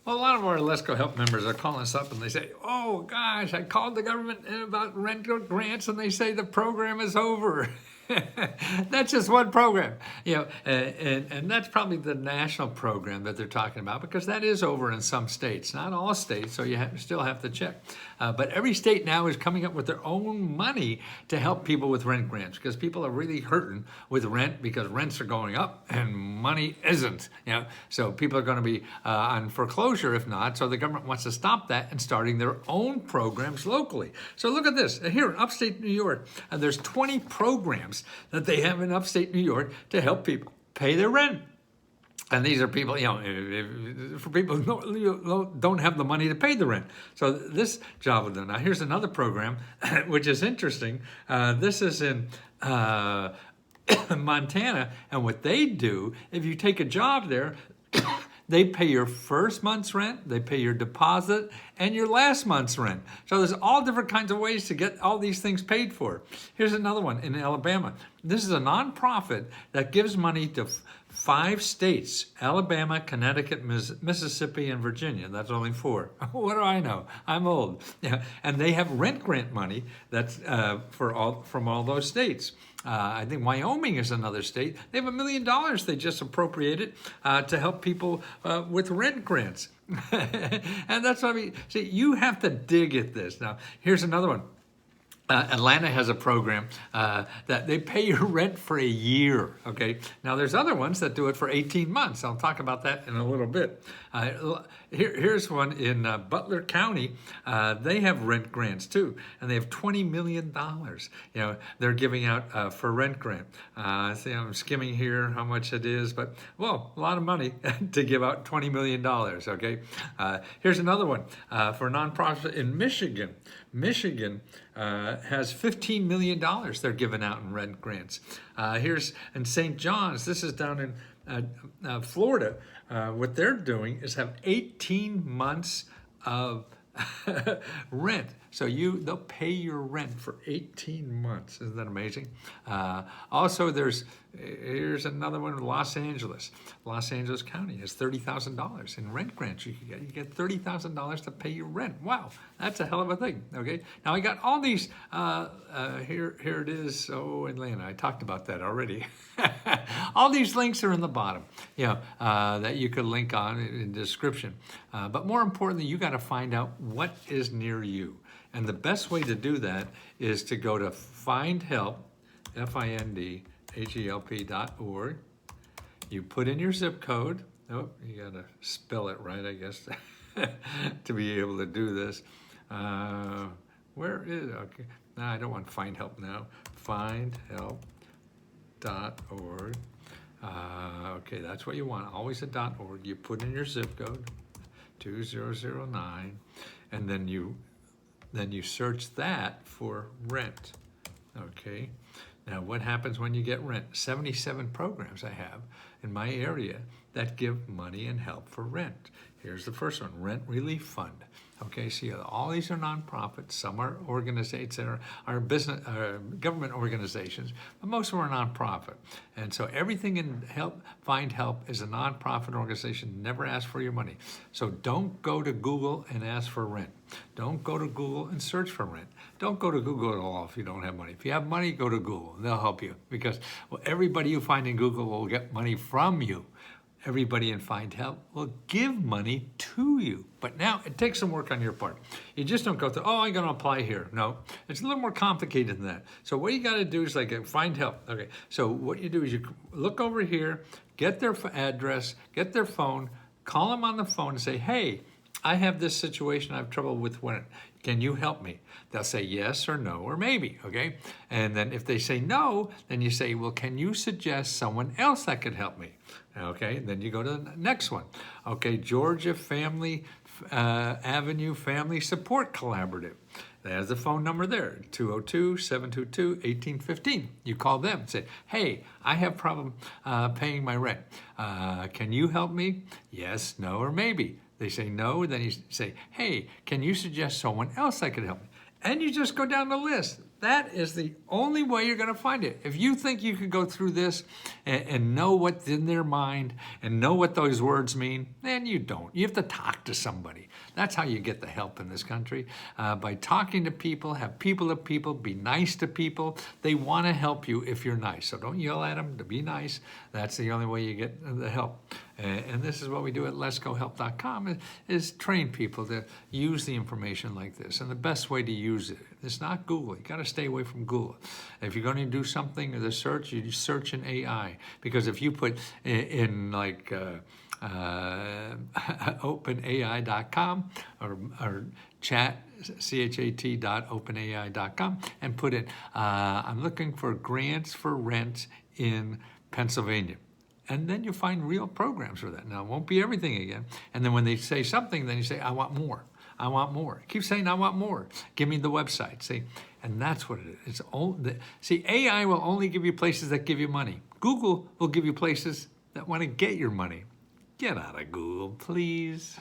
Well, a lot of our Let's Go Help members are calling us up and they say, oh gosh, I called the government about rent grants and they say the program is over. That's just one program, and that's probably the national program that they're talking about, because that is over in some states, not all states, so you still have to check. But every state now is coming up with their own money to help people with rent grants, because people are really hurting with rent because rents are going up and money isn't. So people are going to be on foreclosure if not. So the government wants to stop that and starting their own programs locally. So look at this here in upstate New York. There's 20 programs that they have in upstate New York to help people pay their rent. And these are people, for people who don't have the money to pay the rent. So this job will do. Now here's another program, which is interesting. This is in Montana, and what they do, if you take a job there, they pay your first month's rent, they pay your deposit, and your last month's rent. So there's all different kinds of ways to get all these things paid for. Here's another one in Alabama. This is a nonprofit that gives money to 5 states: Alabama, Connecticut, Mississippi, and Virginia. That's only 4. What do I know? I'm old. And they have rent grant money that's from all those states. I think Wyoming is another state. They have $1 million they just appropriated to help people with rent grants. And that's what I mean. See, you have to dig at this. Now, here's another one. Atlanta has a program that they pay your rent for a year, okay? Now, there's other ones that do it for 18 months. I'll talk about that in a little bit. Here's one in Butler County. They have rent grants, too, and they have $20 million, they're giving out for rent grant. See, I'm skimming here how much it is, but, well, a lot of money to give out $20 million, okay? Here's another one for a nonprofit in Michigan. Michigan has $15 million they're giving out in rent grants. Here's in St. John's. This is down in Florida. What they're doing is have 18 months of rent. So they'll pay your rent for 18 months. Isn't that amazing? Also, here's another one in Los Angeles. Los Angeles County has $30,000 in rent grants. You get $30,000 to pay your rent. Wow, that's a hell of a thing. Okay. Now I got all these. Here it is. Oh, Atlanta. I talked about that already. All these links are in the bottom. That you could link on in the description. But more importantly, you got to find out what is near you. And the best way to do that is to go to findhelp, findhelp.org. You put in your zip code. Oh, you got to spell it right, I guess, to be able to do this. Where is it? Okay. No, I don't want Find Help now. Findhelp.org. Okay, that's what you want. Always a .org. You put in your zip code, 2009, and then you search that for rent. Okay. Now, what happens when you get rent? 77 programs I have in my area that give money and help for rent. Here's the first one, Rent Relief Fund. Okay, see, all these are nonprofits. Some are organizations that are business, government organizations, but most of them are nonprofit. And so everything in Find Help is a nonprofit organization. Never ask for your money. So don't go to Google and ask for rent. Don't go to Google and search for rent. Don't go to Google at all if you don't have money. If you have money, go to Google. They'll help you, because everybody you find in Google will get money from you. Everybody in Find Help will give money to you. But now it takes some work on your part. You just don't go through, I'm going to apply here. No, it's a little more complicated than that. So what you got to do is Find Help. Okay, so what you do is you look over here, get their address, get their phone, call them on the phone and say, hey, I have this situation. I have trouble with rent. Can you help me? They'll say yes or no or maybe, okay? And then if they say no, then you say, well, can you suggest someone else that could help me? Okay, then you go to the next one. Okay, Georgia Family Avenue Family Support Collaborative. There's the phone number there, 202-722-1815. You call them and say, hey, I have problem paying my rent. Can you help me? Yes, no, or maybe. They say no, then you say, hey, can you suggest someone else that could help me? And you just go down the list. That is the only way you're going to find it. If you think you could go through this and know what's in their mind and know what those words mean, then you don't. You have to talk to somebody. That's how you get the help in this country. By talking to people, have people to people, be nice to people. They want to help you if you're nice. So don't yell at them, to be nice. That's the only way you get the help. And this is what we do at letsgohelp.com is train people to use the information like this. And the best way to use it, it's not Google. You got to stay away from Google. If you're going to do something, the search, you search in AI. Because if you put in like openai.com or chat.openai.com and put in, I'm looking for grants for rent in Pennsylvania. And then you find real programs for that. Now, it won't be everything again. And then when they say something, then you say, I want more. I want more. Keep saying, I want more. Give me the website. See, and that's what it is. See, AI will only give you places that give you money. Google will give you places that want to get your money. Get out of Google, please.